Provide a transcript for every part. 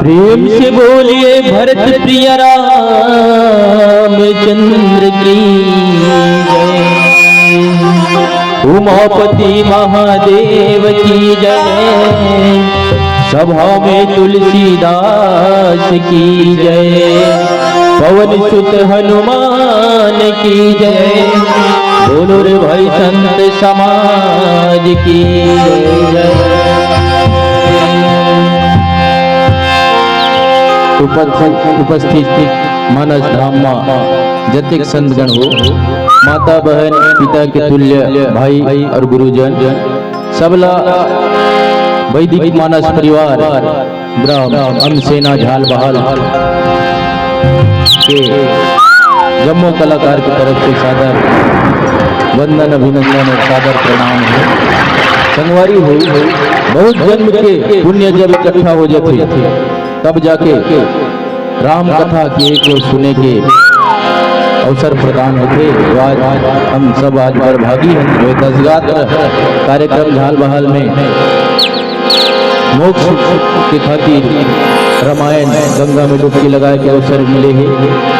प्रेम से बोलिए भरत प्रिय रामचंद्र की जय। उमापति महादेव की जय। सभा में तुलसीदास की जय। पवन सुत हनुमान की जय। बोलो रे भाई संत समाज की जय। उपस्थित मानस धाम जतिक संतगण हो, माता बहन पिता के तुल्य भाई और गुरुजन, सबला वैदिक मानस परिवार ग्राम अमसेना झाल बहाल के जम्मू कलाकार की तरफ से सादर वंदन अभिनंदन और सादर प्रणाम है। संगवारी हो बहुत जन्म के पुण्य जब इकट्ठा हो जाते तब जाके राम कथा की एक सुने के अवसर प्रदान होते। आज हम सब आज भागी हैं जो दसगात्र कार्यक्रम झाल बहाल में मोक्ष के खातिर रामायण गंगा में डुबकी लगाए के अवसर मिले हैं।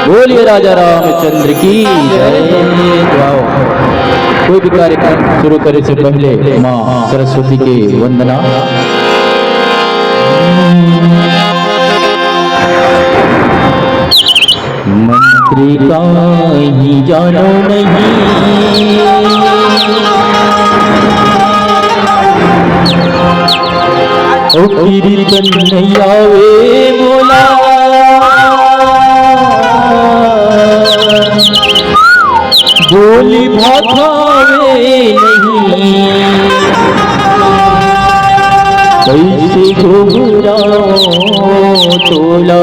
बोलिए राजा रामचंद्र की जय। कोई भी कार्यक्रम शुरू करे से पहले माँ सरस्वती के वंदना। मंत्री का ही जानो नहीं, ओ कीर्तन नहीं आवे बोला, बोली भाखावे नहीं, कैसे घुराओ तोला,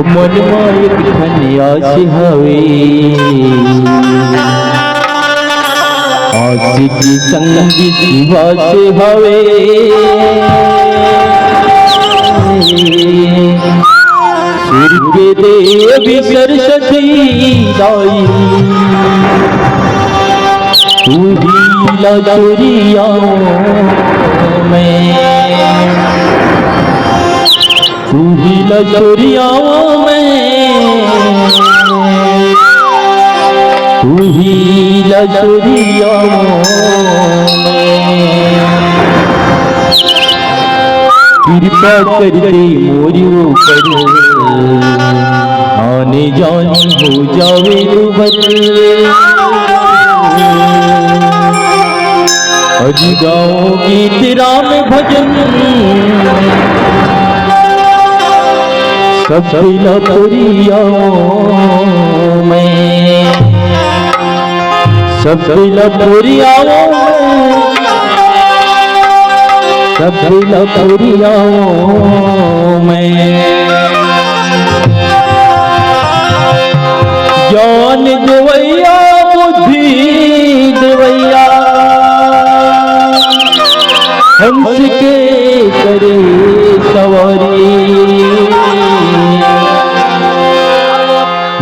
मन मायक धन्यास हवे, आशिक संगी शिवा से हवे, सुर के देवी सरस्वती दाई, तू ही लाचुरियाओं में, तू ही लाचुरियाओं में, तू ही लाचुरियाओं में, कृपा करके मोरी ऊपर आने जाने हो जावे उबत, अज गाओ गीत राम भजन, सब लपुरियाओं में, सब लपुरियाओं में, सब लपुरियाओं में, ज्ञान देवैया बुद्धि देवैया, हंस के करे सवारी,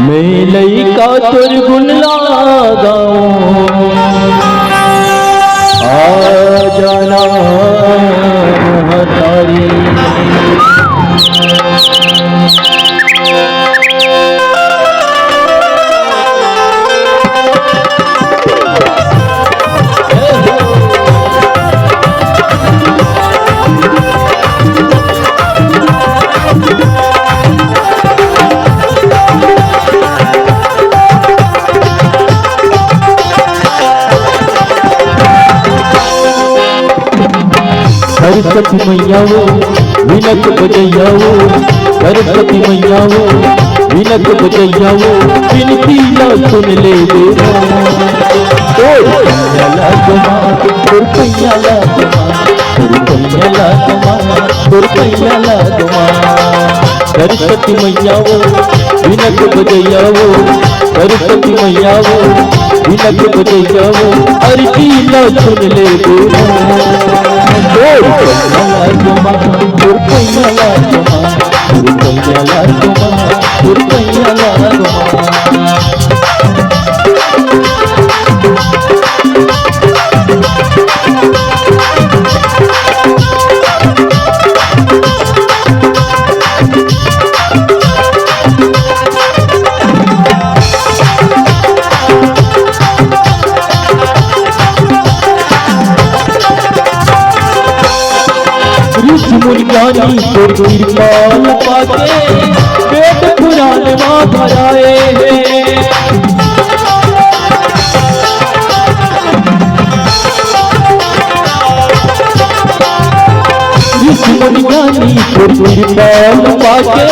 मैं लइका तोर गुण लगाऊं, आ जाना महतारी। सरस्वती मैया वो विनक बजैया वो, सरस्वती मैया वो विनक बजैया वो, विनती ना सुन ले बेरा, ला तुमा तुरपैया ला तुमा, तुरपैया ला तुमा, तुरपैया ला तुमा। सरस्वती मैया वो विनक बजैया वो, सरस्वती मैया वो विनक बजैया वो, अर्जी ना सुन ले बेरा, ऋषि मुनि ज्ञानी को कृपाल पाके वेद पुराण मां भराए हैं। ऋषि मुनि ज्ञानी को कृपाल पाके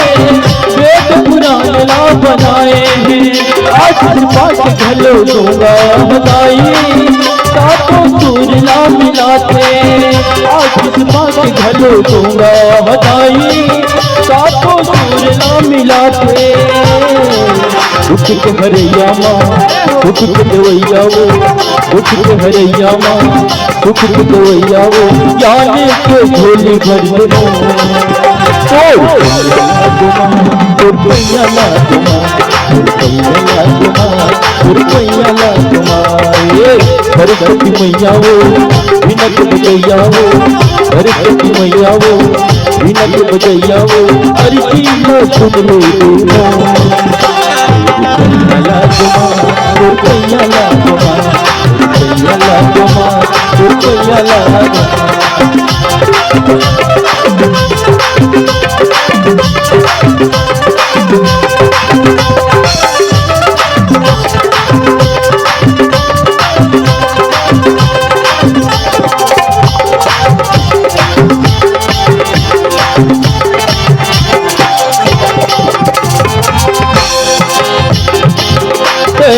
वेद पुराण ला बनाए हैं। आज कृपा के घलो दूंगा बताई सातों सुर ला मिलाते। आज कृपा के घलो दूंगा बताई सातों सुर ला मिलाते। दुख के हरैया माँ दुख के दवैया वो, दुख के हरैया माँ दुख के दवैया वो, ज्ञान के झोली भर दो। रुपया ला सरस्वती मैया वो विनक बजैया वो, सरस्वती मैया वो विनक बजैया वो, अर्जी न सुन लो रुपया ला रुपया ला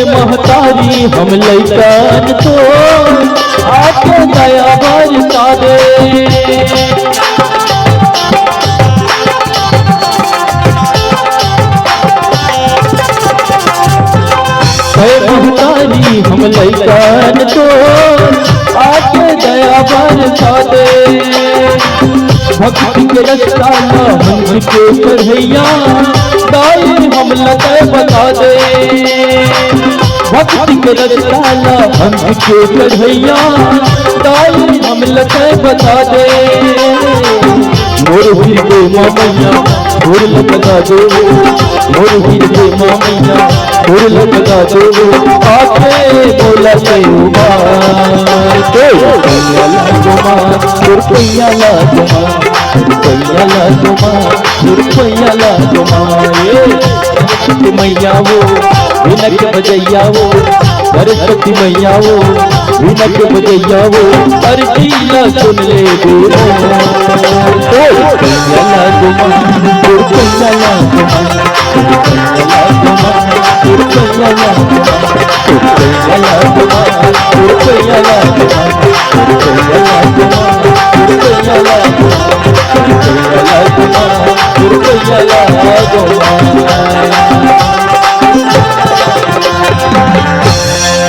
महतारी हम लैकन तो आके दया बरसा दे। महतारी हम लैकन तो आके दया बरसा दे। भक्ति के रस्ता हंस के चढ़ैया दाई हम लगे बता दे। भक्ति के रस्ता हंस के चढ़ैया दाई हम लगे बता दे। मोर वीर के मामैया मोर लगा दो, मोर वीर के मामैया मोर लगा दो, आके बोला के रुपया ला रुपया ला सरस्वती मैया वो विनक बजैया वो, सरस्वती मैया वो विनक बजैया वो, अर्जी ला सुन ले रुपया ला रुपया ला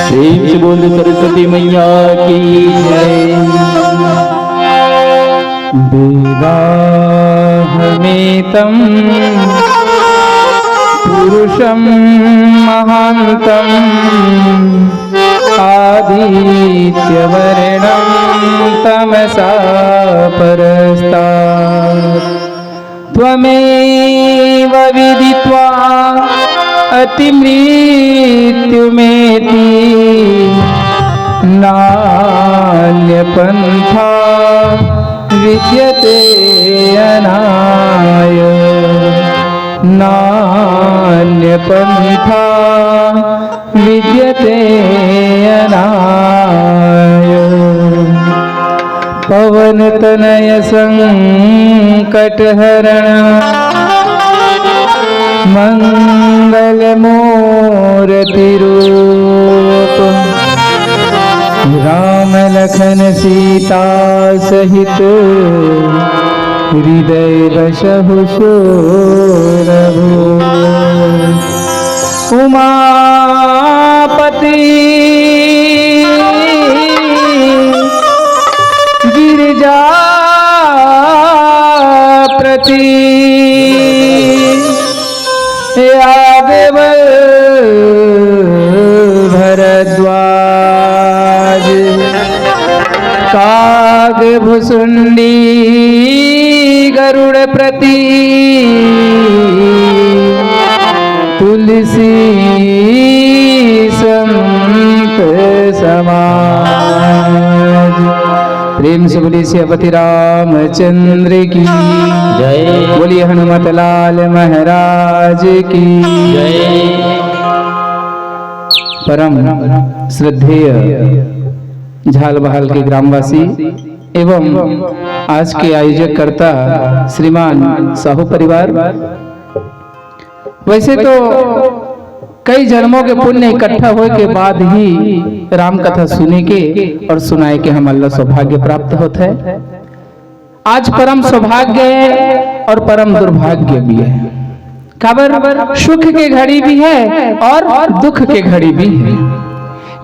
प्रेम से बोल सरस्वती मैया की जय। विवाहमेतं पुरुषं महान्तं आदित्यवर्णं तमसा परस्तात्। त्वमेव विदित्वा अतिमृत्युमेति नान्यपन्था विद्यते अनाय। नान्यपन्था विद्यते अनाय। पवनतनय संकटहरण मंगलमूर्तिरूप राम लखन सीता सहित हृदय बसहु शोरभूप। उमापति गिरिजाप्रति यादव भरद्वाज कागभुसुंडी गरुड़प्रति तुलसी संत समाज। प्रेम से बोलिए सियापति रामचंद्र की जय। बोलिए हनुमत लाल महाराज की जय। परम श्रद्धेय झाल बहाल के ग्रामवासी एवं आज के आयोजक कर्ता श्रीमान साहू परिवार, वैसे तो कई जन्मों के पुण्य इकट्ठा होए के बाद ही राम कथा सुने के और सुनाए के हम अल्लाह सौभाग्य प्राप्त होता है। आज परम सौभाग्य और परम दुर्भाग्य भी है। खबर सुख के घड़ी भी है और दुख के घड़ी भी है,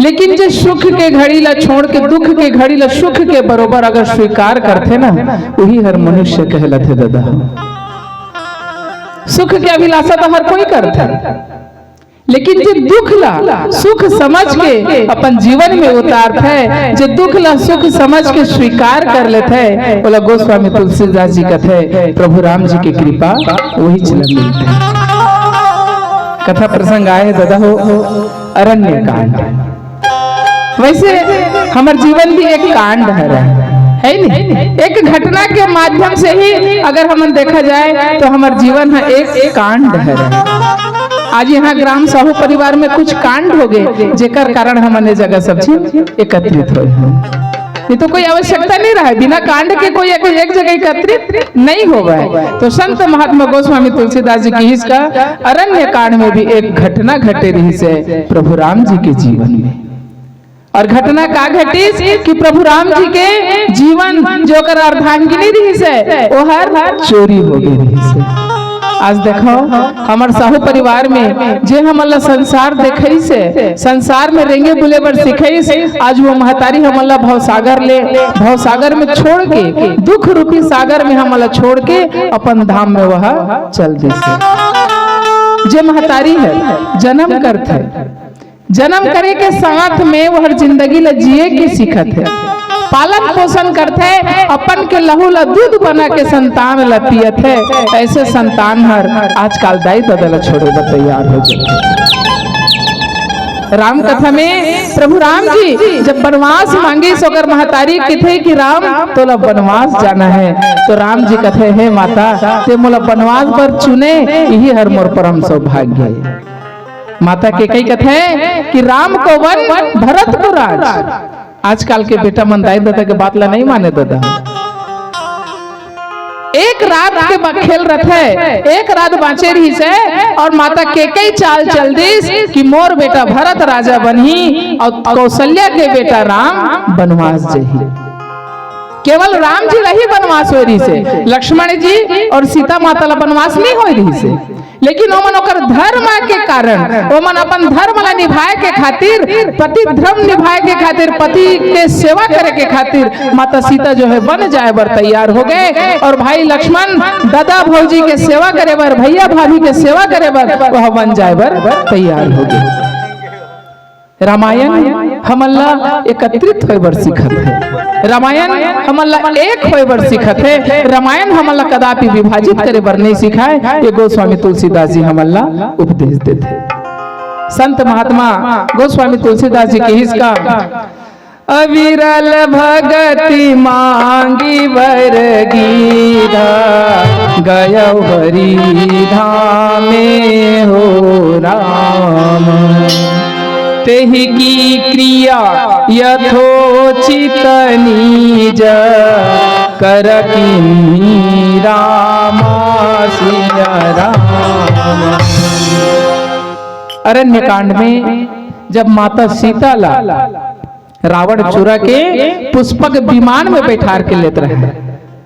लेकिन जो सुख के घड़ी ला छोड़ के दुख के घड़ी ला सुख के बरोबर अगर स्वीकार करते ना, वही हर मनुष्य कहलाते दादा। सुख के अभिलाषा तो हर कोई करता है, लेकिन जो दुख ला सुख समझ के अपन जीवन में उतारता है, जो दुख ला सुख समझ के स्वीकार कर लेते है, बोला गोस्वामी तुलसीदास जी कहते हैं प्रभु राम जी की कृपा वही चला मिलते है। कथा प्रसंग आए दादा हो अरण्य कांड। वैसे हमारे जीवन भी एक कांड है नहीं, एक घटना के माध्यम से ही अगर हम देखा जाए तो हमारे जीवन है एक कांड है। आज यहाँ ग्राम साहू परिवार में कुछ कांड हो गए जेकर कारण हमने जगह सब चीज एकत्रित हो। ये तो कोई आवश्यकता नहीं रहा, बिना कांड के कोई एक जगह एकत्रित नहीं होगा। तो संत महात्मा गोस्वामी तुलसीदास जी की इसका अरण्य कांड में भी एक घटना घटे रही से प्रभु राम जी के जीवन में। और घटना का घटिस कि प्रभु राम जी के जीवन जो कर अर्धांगिनी रही से वो हर चोरी हो गई रही से। आज देखो हमार साहू परिवार में जे हमला संसार देखई से संसार में रेंगे बुले बर सिखई से, आज वो महतारी हमला भवसागर में छोड़ के दुख रूपी सागर में हमला छोड़ के अपन धाम में वह चल दी से। जे महतारी है जन्म करते, जन्म करे के साथ में वह जिंदगी ला जिए के सीखत है, पालन पोषण करते है, अपन के लहू ला दूध बना के संतान ला पियत है। ऐसे संतान हर आजकल दाई दादा ला छोड़े ला तैयार हो जाते। राम कथा में प्रभु राम जी जब वनवास मांगे सोकर महतारी कथे कि राम तो ला वनवास जाना है, तो राम जी कथे है माता ते मोला वनवास पर चुने, यही हर मोर परम सौभाग्य है। माता के कई कथे कि राम को वन भरत को राज। आजकल के बेटा मन दाई दादा के बात ला नहीं माने दादा। एक रात के खेल रहे, एक रात बाँचे रही से और माता के कई चाल चल दिस कि मोर बेटा भरत राजा बनी और कौशल्या के बेटा राम बनवास जही। केवल राम जी रही बनवास हो रही से, लक्ष्मण जी और सीता माता ला बनवास नहीं हो रही से, लेकिन ओमन ओकर धर्म के कारण ओमन अपन धर्म ला निभाए के खातिर, पति धर्म निभाए के खातिर, पति के सेवा करे के खातिर माता सीता जो है बन जाए बर तैयार हो गए, और भाई लक्ष्मण दादा भौजी के सेवा करे बर, भैया भाभी के सेवा करे बर वह बन जाए बर तैयार हो गए। रामायण हमला एकत्रित होए बर सिखत है, रामायण हमला एक होए बर सिखत है। रामायण हमला कदापि विभाजित करे बर नहीं सिखाए, ये गोस्वामी तुलसीदास जी हमला उपदेश देते। संत महात्मा गोस्वामी तुलसीदास जी के इसका अविरल भगति मांगी वर गीधा, गया हरि धामे हो राम। तेहि की क्रिया यथोचित निज, कर किन्हीं राम सिया राम। अरण्य कांड में जब माता सीता ला रावण चुरा के पुष्पक विमान में बैठा के लेते रहे।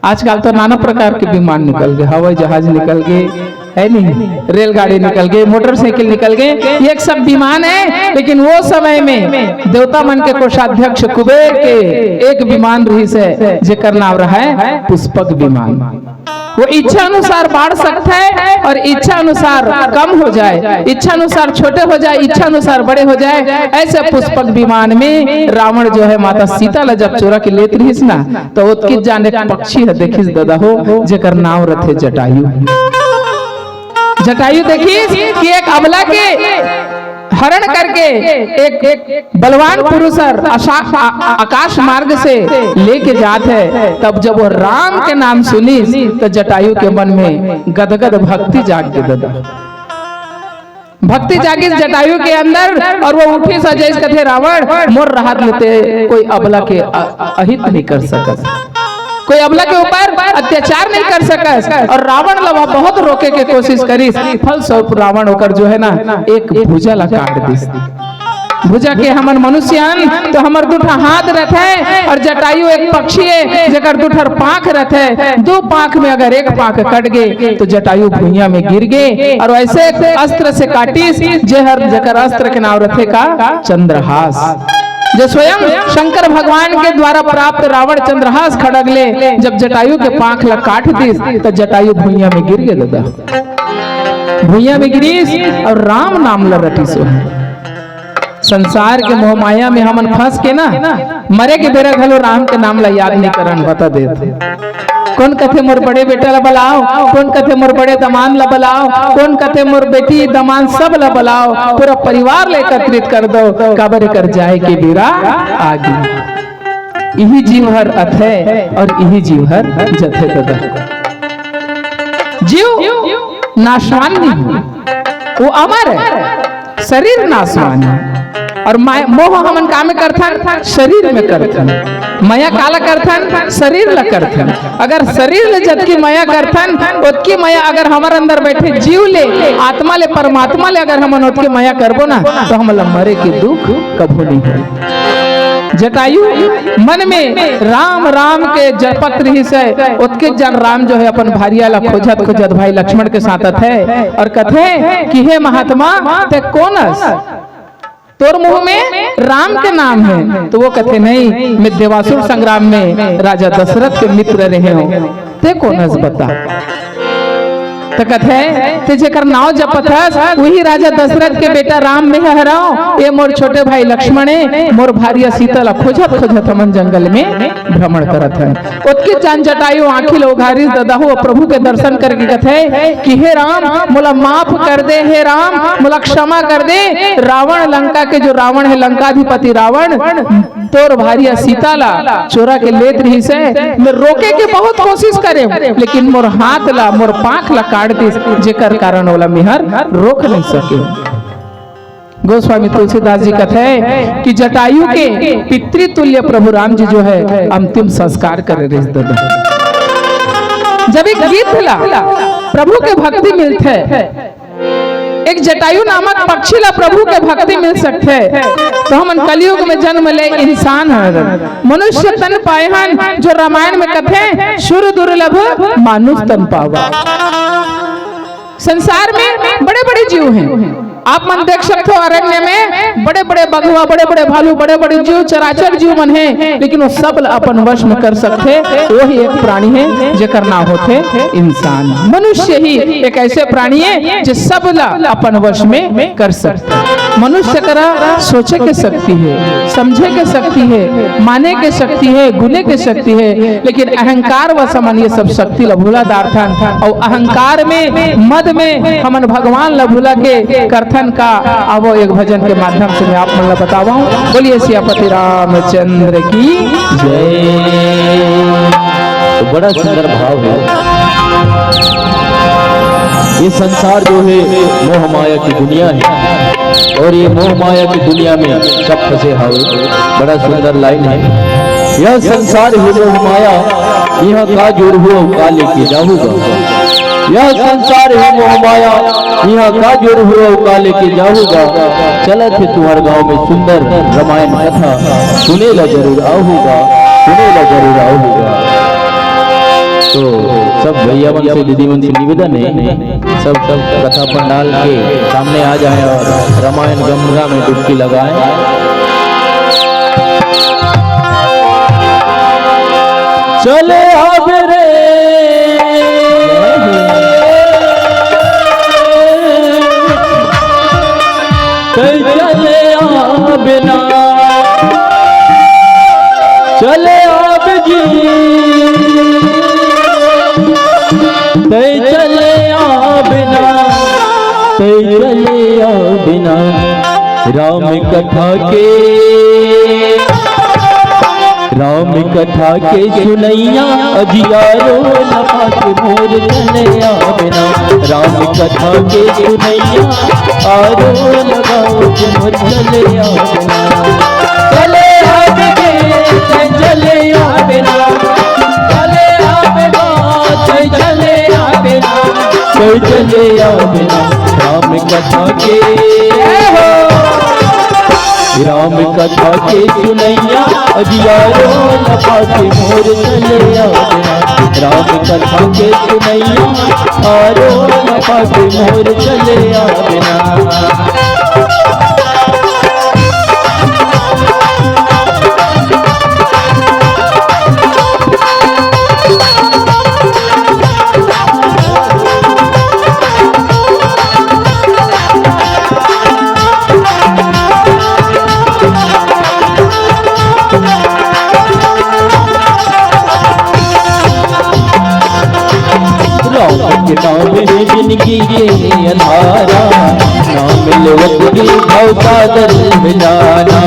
आजकल तो नाना प्रकार के विमान निकल गए, हवाई जहाज निकल गए है नहीं, रेलगाड़ी निकल गए, मोटरसाइकिल निकल गए, ये सब विमान है। लेकिन वो समय में देवता मन के कोषाध्यक्ष कुबेर के एक विमान रही से जेकर नाम रहा है पुष्पक विमान। वो इच्छा अनुसार बढ़ सकता है और इच्छा अनुसार कम हो जाए, इच्छा अनुसार छोटे हो जाए, इच्छा अनुसार बड़े हो जाए। ऐसे पुष्पक विमान में रावण जो है माता सीता ला जब चोरा के लेत रही ना, तो उत्कित जाने पक्षी है देखिस दादा हो जेकर नाम रथे जटायु। जटायु देखिस कि एक अबला के हरण करके एक बलवान पुरुष आकाश मार्ग से लेके जाते है। तब जब वो राम के नाम सुनी तो जटायु के मन में गदगद भक्ति जाग गई। भक्ति जागी जटायु के अंदर और वो उठी सजेश कथे रावण मोर राहत लेते कोई अबला के अहित नहीं कर सकत, कोई अबला के ऊपर अत्याचार नहीं कर सकस। और रावण लवा बहुत रोके के कोशिश करी, फलस्वरूप रावण होकर जो है ना एक भुजा ला काट दी। भुजा के हमन मनुष्यन तो हमर दूठा हाथ रहते और जटायु एक पक्षी है जकर दूठर पांख रहते। दो पांख में अगर एक पांख कट गए तो जटायु भुइया में गिर गए और ऐसे अस्त्र से काटिस जेहर जकर अस्त्र के नाम रथे का चंद्रहास, जो स्वयं शंकर भगवान के द्वारा प्राप्त रावण चंद्रहास खड़ग ले जब जटायु के पांख ला काट दिस तो जटायु भुइया में गिर गए। दादा भुइया में गिरीस और राम नाम ला रटिस। संसार के मोह माया में हमन फंस के ना मरे के बेरा घलो राम के नाम ला याद नहीं करन बता देते। कौन कथे मोर बड़े बेटा ला बुलाओ, कौन कथे मोर बड़े दमान ला बुलाओ, कौन कथे मोर बेटी दमान सब ला बुलाओ, पूरा परिवार ले एकत्रित कर दो काबर कर जाए के बेरा आगे। यही जीव हर अथे और यही जीव हर जथे दादा। जीव नाशवान नहीं, वो अमर है, शरीर नाशवान है। और मोह हमन का में करथन शरीर में करथन, माया काला करथन शरीर ला करथन। अगर शरीर ले जतकी माया करथन ओतकी माया अगर हमार अंदर बैठे जीव ले आत्मा ले परमात्मा ले अगर हमन ओतकी माया करबो ना तो हमला मरे के दुख कभू नहीं हो। जटायु मन में राम राम के जपत रही से ओतके जन राम जो है अपन भारिया ला खोजत खोजत भाई लक्ष्मण के साथ है और कथे कि हे महात्मा ते कौनस तोर मुंह में राम के नाम है। तो वो कहते नहीं मैं देवासुर संग्राम में राजा दशरथ के मित्र रहे हो, ते कौनस बता। तो कथे ते जेकर नाव जपत है वही राजा दशरथ के बेटा राम में हराओ। ये मोर छोटे भाई लक्ष्मण है, मोर भारिया सीता ला खोजत खोजत हमन जंगल में भ्रमण करत है। ओतके जान जटायु आंखी लो घारिस ददाहु प्रभु के दर्शन करके कथे कि हे राम मोला माफ कर दे, हे राम मोला क्षमा कर दे। रावण लंका के जो रावण है लंकाधिपति रावण तोर भारिया सीता ला चोरा के लेत रही से मैं रोके के बहुत कोशिश करे लेकिन मोर हाथ ला मोर पांख ला काट दिस जेकर कारण वाला मिहर रोक नहीं सके। गोस्वामी तुलसीदास जी कहते हैं कि जटायु के पितृतुल्य प्रभु राम जी जो है अंतिम संस्कार करे रहे दादा। जब एक गीत ला प्रभु के भक्ति मिलते है, एक जटायु नामक पक्षी ला प्रभु के भक्ति मिल सकते है तो हम कलयुग में जन्म ले इंसान है मनुष्य तन पाए हैं जो रामायण में कथे शुर दुर्लभ मानुष तन पावा। संसार में बड़े बड़े जीव हैं, आप मन देख सकते हो अरण्य में बड़े बड़े बगुआ बड़े बड़े भालू बड़े बड़े जीव चराचर जीव मन है लेकिन वो सब अपन वश में कर सकते वही एक प्राणी है जेकर नाम होते इंसान। मनुष्य ही एक ऐसे प्राणी है जो सब ला अपन वश में कर सकते। मनुष्य करा सोचे के शक्ति है, समझे के शक्ति है, माने के शक्ति है, गुने के शक्ति है, लेकिन अहंकार व समन ये सब शक्ति ला भूला दार्थन और अहंकार में मद में हमन भगवान ला भूला के करथन का। अब एक भजन के माध्यम से मैं आप मन ला बतावा। बोलिए सियापति रामचंद्र की जय। तो बड़ा सुंदर भाव है। ये संसार जो है मोह माया की दुनिया है और ये मोह माया की दुनिया में सब फंसे हुए। बड़ा सुंदर लाइन है, यह संसार है मोह माया यहाँ का जोड़ हुआ काले के जाऊंगा। यह संसार है मोह माया यहाँ का जोड़ हुआ काले के जाऊंगा। चला थे तुम्हारे गांव में सुंदर रामायण कथा सुने ला जरूर आऊंगा, सुने ला जरूर आऊंगा। तो सब भैया मन से दीदी मन से निवेदन है सब कथा पंडाल के सामने आ जाए और रामायण गंगा में डुबकी लगाएं। चले अब रे चले अब ना चले अब जी चले आ बिना राम कथा के सुनैया अजियारो लपा के मोर चले आवेना। राम कथा के सुनैया आरो लगाओ के मोर चले आवेना। चले आवेगे चले आवेना, चले आवेगा चले आवेना, चले आवेना। राम कथा के सुनैया अजियारो लपा के मोर चले आवेना। राम कथा के सुनैया आरो लपा के मोर चले आवेना। के नाम है जिंदगी के अंधारा, नाम मिले वक्त भाव सागर मिलाना।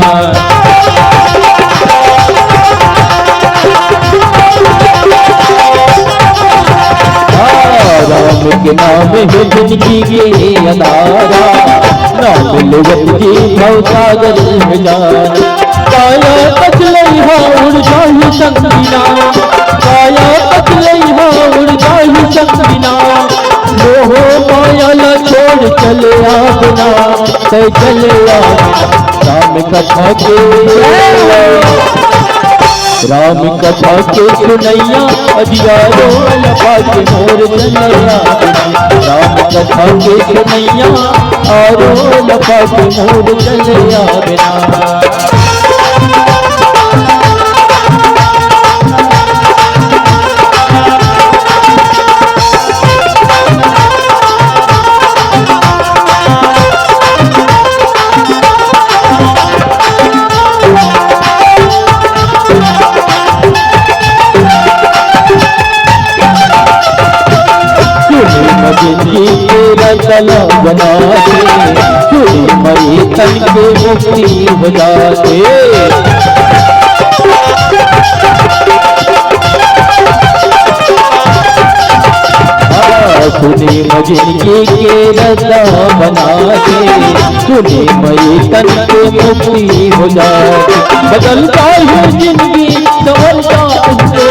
राम के नाम है जिंदगी के अंधारा, नाम मिले वक्त भाव सागर मिलाना। काया कचले उड़ जाही संगीना, काया कचले उड़ जाही संगीना। मोह माया न छोड़ चले आवेना, चले आवेना। राम कथा के सुनैया अजियारो लपा के मोर चले आवेना। राम कथा के सुनैया आरो लपा के मोर चले आवेना। तला बना के चूड़ी मई तन के मुक्ति हो जाते। सुने मजिनगी के रजा बना के सुने मई तन के मुक्ति हो जाते। बदलता है जिंदगी संवरता है,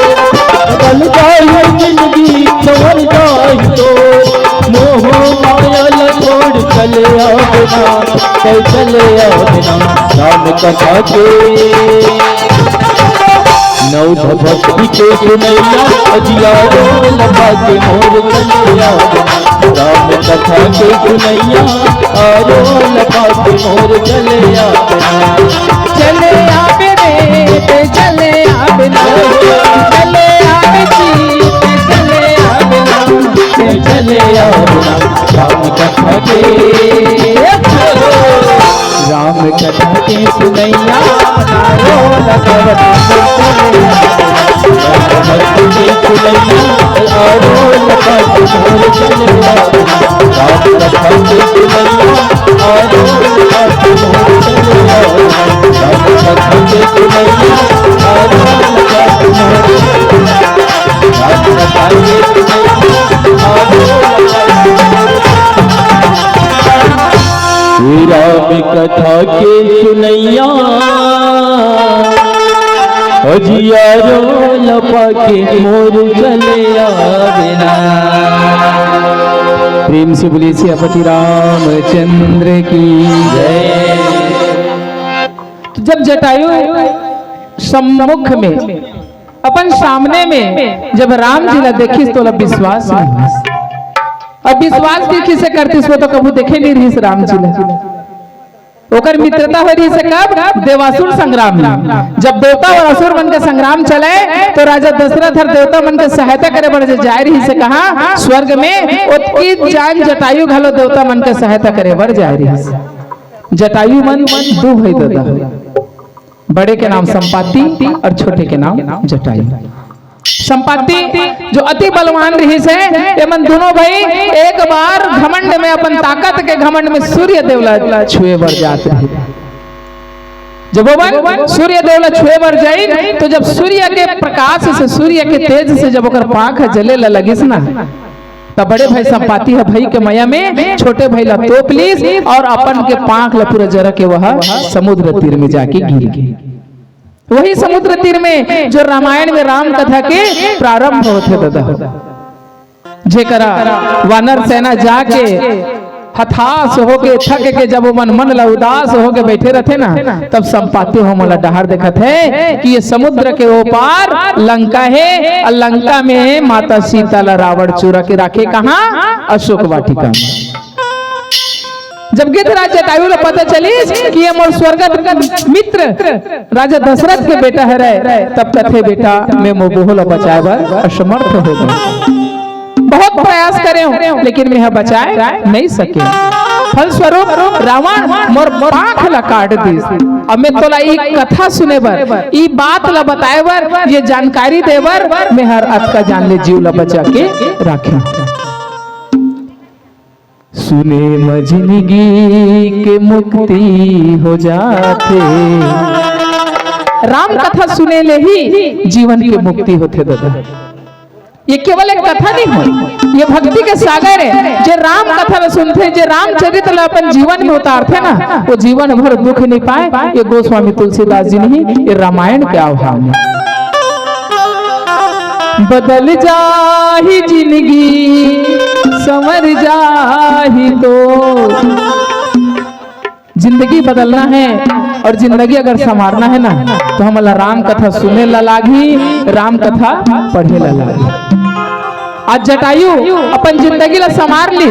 बदलता है जिंदगी संवरता है। मोह माया न छोड़ चले आवेना, चले आवेना। राम कथा के नौ भक्ति के सुनैया अजियारो लपा के मोर चले आवेना। राम कथा के सुनैया आरो लपा के मोर चले आवेना। चले आवे रे चले आवेना, चले आवे जी चले आवेना, चले आवेना। राम कथा के सुनैया आरो लगावत के सुनैया आरो लपा के मोर चले आवेना। राम कथा के सुनैया आरो लपा के मोर चले आवेना। राम कथा के सुनैया आरो लपा के मोर चले आवेना। राम कथा के सुनैया आरो राम कथा के सुनैया अजियारो लपा के मोर चले आवेना। प्रेम से बोलिए सियापति रामचंद्र की जय। जब जटायु सम्मुख में अपन सामने में जब राम जी ला देखिस तो विश्वास नहीं, अब विश्वास देखी से करती वो तो कभी देखे नहीं रही राम जी ला। ओकर मित्रता हो रही से कब? देवासुर संग्राम में। जब देवता और असुर मन के संग्राम चले तो राजा दशरथ हर देवता मन के सहायता करे बड़े जाए रही से कहा स्वर्ग में उत्की जान जटायु घलो देवता मन के सहायता करे बर जाए रही। जटायु मन दो है दादा, बड़े के नाम संपाति और छोटे के नाम जटायु। संपाति जो अति बलवान रही से एमन दोनों भाई एक बार घमंड में अपन ताकत के घमंड में सूर्य देवला छुए बर जात रही। जब वो सूर्य देवला छुए बर जाई तो जब सूर्य के प्रकाश से सूर्य के तेज से जब ओकर पांख जले लगिस ना तब बड़े भाई संपाति है भाई के मया में छोटे भाई ला तोप लीस और अपन के पांख ला पूरा जरा के वह समुद्र तीर में जाके गिर गई। वही समुद्र तीर में जो रामायण में राम कथा के प्रारंभ होते दादा जेकरा वानर सेना जाके हताश होके थक के जब मन ला उदास होके बैठे रहते ना तब संपाति हो मला डहार देखत है कि ये समुद्र के ओपार लंका है और लंका में माता सीता ला रावण चुरा के रखे कहाँ अशोक वाटिका में। जब गिद्धराज जटायु ला पता चली कि ये मोर स्वर्गत मित्र राजा दशरथ के बेटा है रे तब कथे बेटा मैं मोह ला बचाए बर असमर्थ हो गए। बहुत प्रयास करे लेकिन मैं बचाए नहीं सके। फलस्वरूप रावण मोर पांख ला काट दी। अब मैं तोला एक कथा सुने बर ई बात ला बताए बर ये जानकारी दे बर मैं हर अत का जान ले जीव ला बचा के रखे। सुने मजनिगी के मुक्ति हो जाते राम कथा सुने ले ही जीवन की मुक्ति होते दादा। ये केवल एक कथा नहीं हो ये भक्ति के सागर है। जो राम कथा में सुनते जो रामचरित्र ला अपन जीवन में उतारते ना वो जीवन भर दुख नहीं पाए। ये गोस्वामी तुलसीदास जी नहीं ये रामायण के आह्वान में बदल जाही जिंदगी संवर जाही तो जिंदगी बदलना है और जिंदगी अगर संवारना है ना तो हमारा राम कथा सुने ला लागी राम कथा पढ़े ला लागी। आज जटायु अपन जिंदगी ला संवार ली।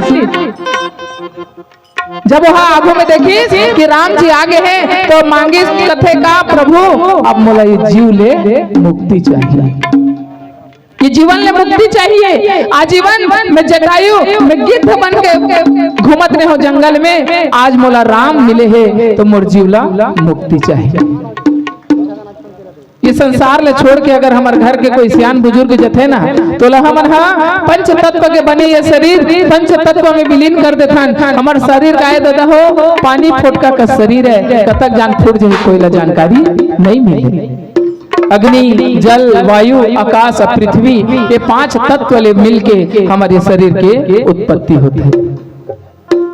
जब वहां आगू में देखी कि राम जी आगे हैं तो मांगी कथे का प्रभु अब मोला ये जीव ले मुक्ति चाहिए ये जीवन ले मुक्ति चाहिए। आजीवन में जटायु में गिद्ध बन के घूमत रहे हो जंगल में आज मोला राम मिले है तो मोर जीवला मुक्ति चाहिए। ये संसार ले छोड़ के अगर हमारे घर के कोई सियान बुजुर्ग जथे ना तो हमन पंच तत्व के बने ये शरीर पंच तत्व में विलीन कर देथन। हमार शरीर का दादा हो पानी फोटका का शरीर है कतक जान फूट जाए कोई ला जानकारी नहीं मिले। अग्नि जल वायु आकाश पृथ्वी ये पांच तत्व ले मिलके हमारे शरीर के उत्पत्ति होते है।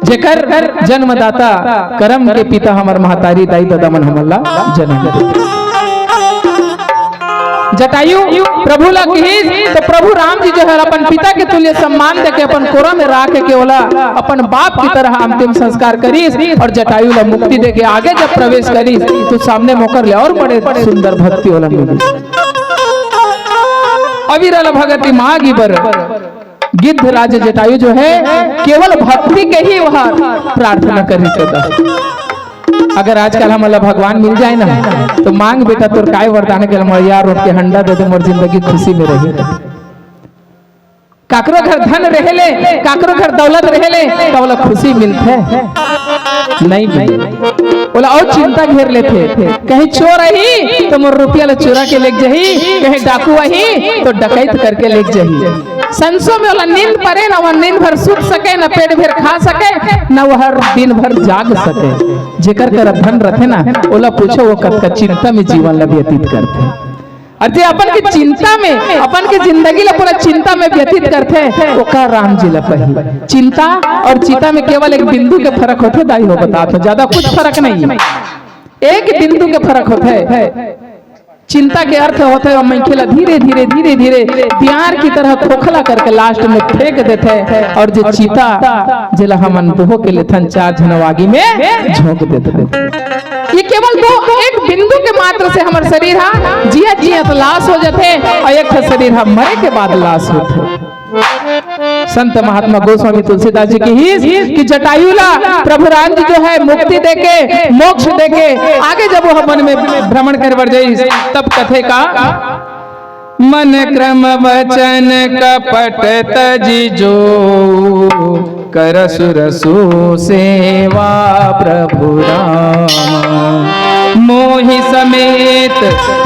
जेकर जन्मदाता कर्म के पिता हमार महतारी दाई दादा मन हमला जन्म देते। जटायु प्रभु ला कही तो प्रभु राम जी जो है अपन पिता के तुल्य सम्मान देके अपन कोरा में राख के ओला अपन बाप की तरह अंतिम संस्कार करीस और जटायु ला मुक्ति देके आगे जब प्रवेश करीस तो सामने मोकर ले और बड़े सुंदर भक्ति ओला मिली। अविरल भगति मागी बर गिद्ध राज जटायु जो है केवल भक्ति के ही वह प्रार्थना करी। अगर आजकल हमारा भगवान मिल जाए ना तो मांग बेटा तोर काय वरदान के यार उठ के हंडा दे दे मोर जिंदगी खुशी में रही। काकरो घर धन रहेले काकरो घर दौलत रहेले तो बोला खुशी मिलते नहीं बोला और चिंता घेर लेते। कहीं चोर ही तो मोर रुपया ला चुरा के लेके जाही कहीं डाकू ही तो डकैत करके लेके जाही। संसो में वाला नींद पड़े ना वह नींद भर सूत सके ना पेट भर खा सके ना वह दिन भर जाग सके। जेकर कर धन रखे ना ओला पूछो वो कब का चिंता में जीवन ला व्यतीत करते और जे अपन की चिंता में अपन की जिंदगी ला पूरा चिंता में व्यतीत करते वो का राम जी ला कही। चिंता और चिता में केवल एक बिंदु के फर्क होते दाई हो बता तो ज्यादा कुछ फर्क नहीं है एक बिंदु के फर्क होते। चिंता के अर्थ होते है मनखेला धीरे धीरे धीरे धीरे प्यार की तरह खोखला करके लास्ट में फेंक देते हैं और जो चीता जिला हमन दोहो के लेथन चार जनवागी में झोंक देते हैं। ये केवल दो एक बिंदु के मात्र से हमारे शरीर जिया जिया तो लाश हो जाते और एक शरीर मरे के बाद लाश होते। संत महात्मा गोस्वामी तुलसीदास जी की ही कि जटायुला प्रभु राम जी जो है मुक्ति देके मोक्ष देके आगे जब वो मन में भ्रमण कर बढ़ जाए तब कथे का मन क्रम वचन कपट तजी जो कर सुरसु सेवा प्रभु राम मोहि समेत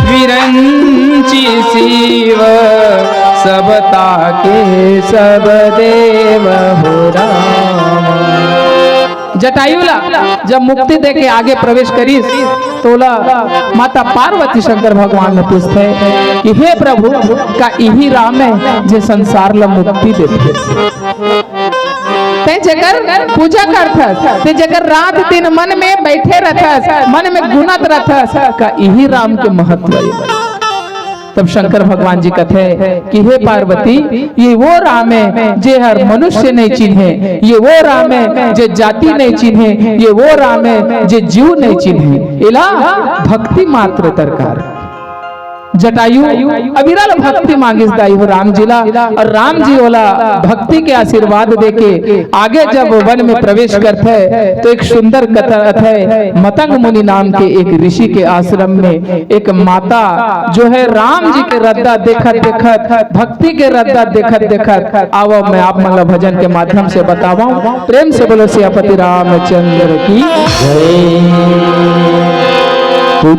विरंजन पंची शिव सब ताके सब देव हो राम। जटायुला जब मुक्ति दे के आगे प्रवेश करीस तोला माता पार्वती शंकर भगवान ने पूछते कि हे प्रभु का यही राम है जे संसार ला मुक्ति देते ते जगर पूजा करथस ते जगर रात दिन मन में बैठे रहथस मन में गुनत रहथस का यही राम के महत्व है। तब शंकर भगवान जी कहते कि हे पार्वती ये वो राम है जे हर मनुष्य नहीं चिन्हे, ये वो राम है जे जाति नहीं चिन्हे, ये वो राम है जे जीव नहीं चिन्हे। इला भक्ति मात्र दरकार। जटायु अविरल भक्ति मांगिस दाई हो राम जिला और राम जी ओला भक्ति के आशीर्वाद देके आगे जब वन में प्रवेश करते हैं तो एक सुंदर कथा है। मतंग मुनि नाम के एक ऋषि के आश्रम में एक माता जो है राम जी के रद्दा देखत देखत भक्ति के रद्दा देखत देखत आओ मैं आप मतलब भजन के माध्यम से बतावा। प्रेम से बोलो सियापति रामचंद्र की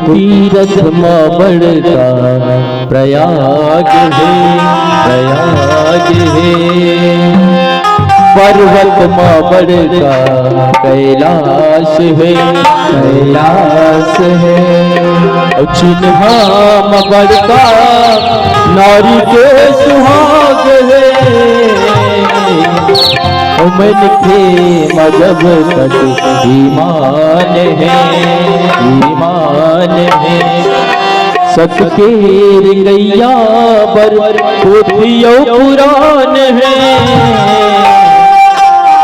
तीरथ मां बड़का प्रयाग है, प्रयाग है। पर्वत मां बड़का कैलाश है, कैलाश है। चिन्हा मां बड़का नारी के सुहाग है। मन के मजब तक ईमान है, ईमान है। सत के गैया पर पोथियो पुराण है।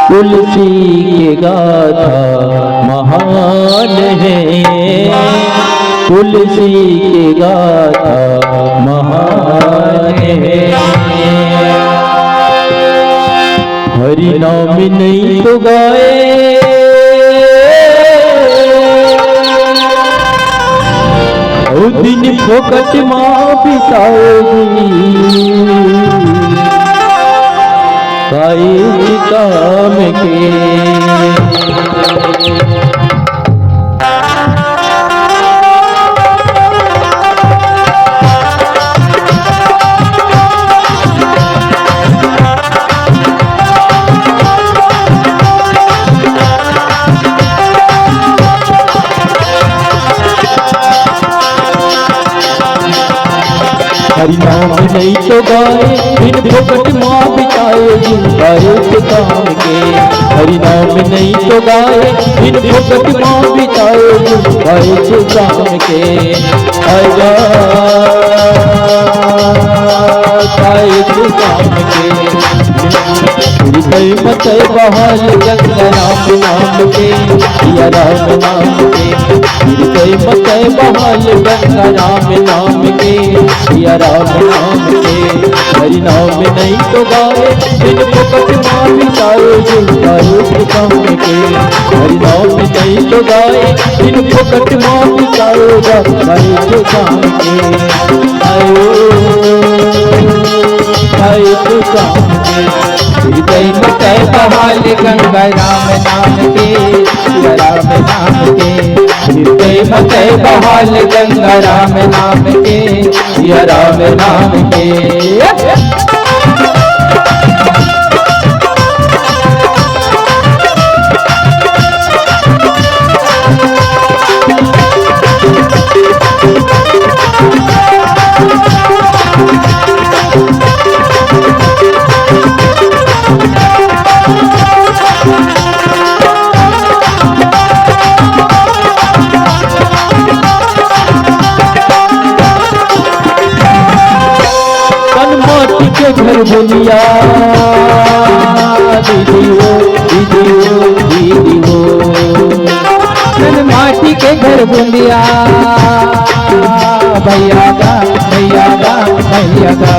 तुलसी के गाथा महान है, तुलसी के गाथा महान है। हरि नाम नहीं तो गाए और दिन फोकट माँ बिताएगी। काए काम के हरि नाम नहीं तो गाए बिन फोकट माँ बिताएगी। काए के काम के हरि नाम नहीं तो गाए बिन फोकट माँ बिताएगी। काए के काम के आएगा, काए के काम के हृदय मत बहाल गंगा राम नाम के, या राम नाम के। हृदय मत बहाल गंगा राम नाम के, या राम नाम के। हरि नाम नहीं तो गाए बिन फोकट माँ बिताएगी। काए के काम के हरि नाम नहीं तो गाए बिन फोकट माँ बिताएगा। काए के काम के काए के काम के हृदय मत बहाल गंगा राम नाम के, या राम नाम के। हृदय मत बहाल गंगा राम नाम के, या राम नाम के। घर बोलिया दीदी हो, दीदी हो, दीदी हो। मन माटी के घर बोलिया भैया गा, भैया गा, भैया गा।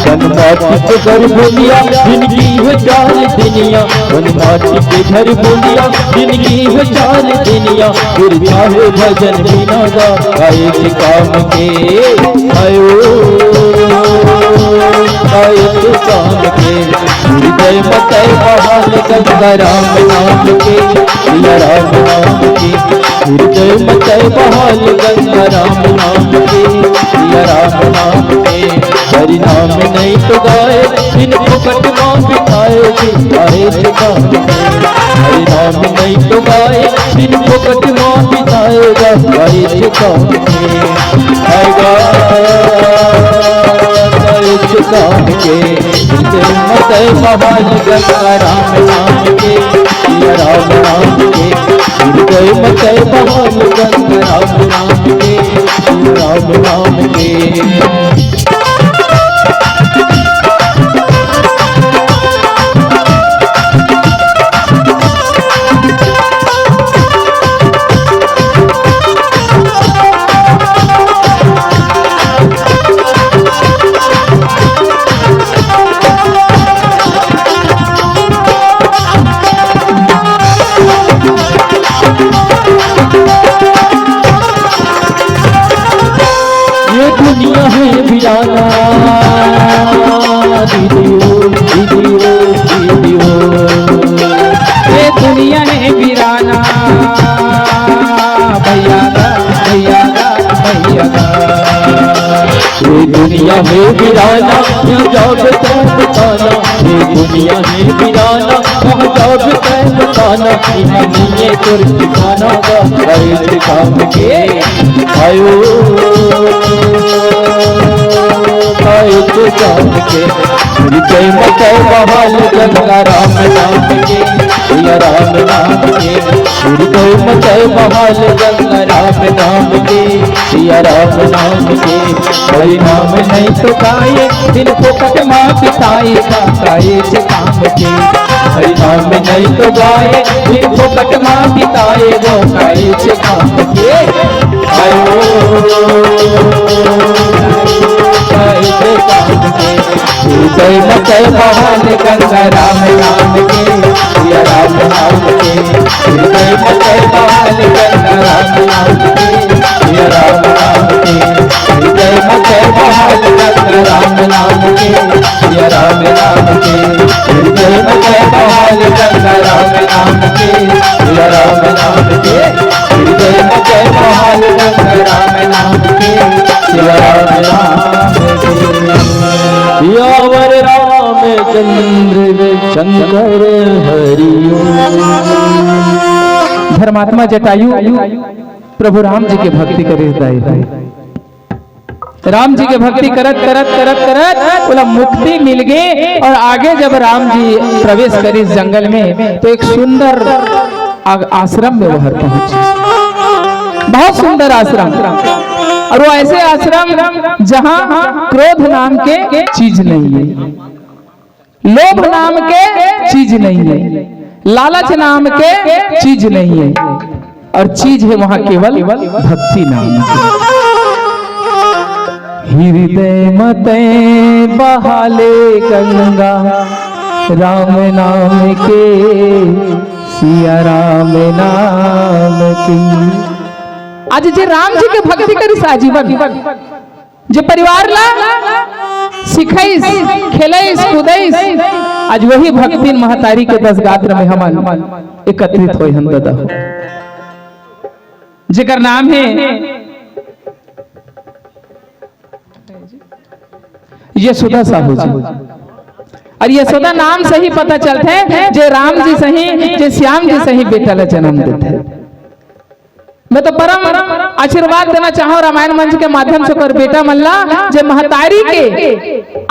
मन माटी के घर बोलिया जिंदगी हो चार दुनिया। मन माटी के घर बोलिया जिंदगी हो चार दुनिया। फिर चाहे भजन बिना गा आए के काम के आयो, काए के काम के। हृदय मत बहाल गंगा राम नाम के, या राम नाम के। हृदय मत बहाल गंगा राम नाम के, राम नाम के। हरि नाम नहीं तो गाए दिन फुकट माँ बिताए जी आए थे काम के। हरि नाम नहीं तो गाए दिन फुकट माँ बिताएगा आए थे काम के। आएगा आए थे काम के। मत बहाल गंगा राम नाम के या राम नाम के। गए मत बहाल गंगा राम नाम के राम नाम के। दुनिया है वीराना दीदी ओ दीदी ओ दीदी ओ। ये दुनिया है वीराना भैया दा भैया दा भैया दा। ये दुनिया है वीराना जब तक बताना। ये दुनिया है वीराना जब तक बताना। ये तुर ठिकाना का हर काम के आयो आए तो काम के। जय मत बहाल गंगा राम नाम के या राम नाम के। जय मत बहाल गंगा राम नाम के या राम नाम के। हरि नाम नहीं तो गाए दिन फुकट माँ बिताएगा गाए से काम के। हरि नाम नहीं तो गाए दिन फुकट माँ बिताएगा गाए से काम के। आयो जय मत बहाल गंगा राम नाम के या राम नाम के। जय मत बहाल गंगा राम नाम के या राम नाम के। जय मत बहाल गंगा राम नाम के या राम नाम के। जय मत बहाल गंगा राम नाम के या राम नाम के। जय मत बहाल गंगा राम नाम के या राम नाम के। यावर रामचंद्र शंकर हरिओ। धर्मात्मा जटायु प्रभु राम जी के भक्ति करे राम जी के भक्ति करत करत करत करत बोला मुक्ति मिल गई। और आगे जब राम जी प्रवेश करे इस जंगल में तो एक सुंदर आश्रम में वह पहुंचे। बहुत सुंदर आश्रम। और वो ऐसे आश्रम जहां क्रोध नाम के चीज नहीं है, लोभ नाम के चीज नहीं है, लालच नाम के चीज नहीं है, और चीज है वहां केवल भक्ति नाम की। हृदय मते बहाले गंगा राम नाम के सिया राम नाम की। आज जे राम जी के भक्ति करी आजीवन, जे परिवार ला सिखाइस खेलाइस कूदाइस, आज वही भक्ति महतारी के 10 गात्र में हम एकत्रित होई हम दादा, जेकर नाम है यशोदा साहू जी। और यशोदा नाम से ही पता चलता है जे राम जी सही जे श्याम जी सही बेटा ला जन्म देते हैं। मैं तो परम आशीर्वाद देना चाहूँ रामायण मंच के माध्यम से कर बेटा मल्ला जे महतारी के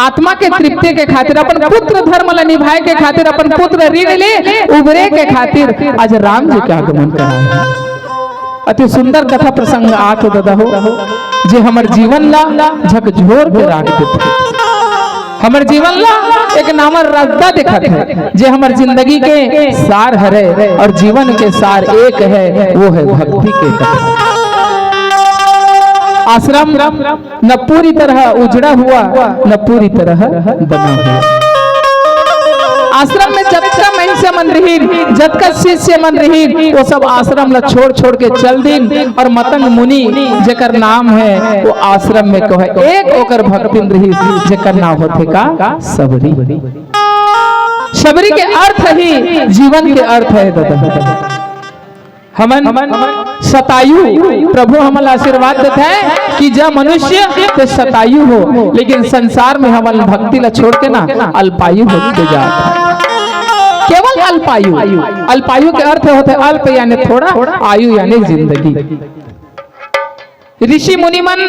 आत्मा के तृप्ति के खातिर अपन पुत्र धर्म ला निभाए के खातिर अपन पुत्र ऋण ले उबरे के खातिर आज राम जी के आगमन कराए हैं। अति सुंदर कथा प्रसंग आठ दादा हो जे हमर जीवन ला झकझोर के राख देते, हमर जीवन ला एक नामर रास्ता दिखत है जे हमर जिंदगी के सार हरे और जीवन के सार एक है, वो है भक्ति के कथा। आश्रम न पूरी तरह उजड़ा हुआ न पूरी तरह बना हुआ। आश्रम में जब का महिषा मन रही, जब का शिष्य मन रही, वो सब आश्रम ला छोड़ छोड़ के चल दिन। और मतंग मुनि जेकर नाम है वो आश्रम में कहे एक ओकर भक्ति रही जेकर नाम होते का सबरी। सबरी के अर्थ ही जीवन के अर्थ है दादा। हमन शतायु प्रभु हमल आशीर्वाद देते हैं कि जब मनुष्य तो शतायु हो, लेकिन संसार में हमल भक्ति ला छोड़ के ना अल्पायु होते जाता है। केवल अल्पायु, अल्पायु के अर्थ होते अल्प यानी थोड़ा, आयु यानी जिंदगी। ऋषि मुनिमन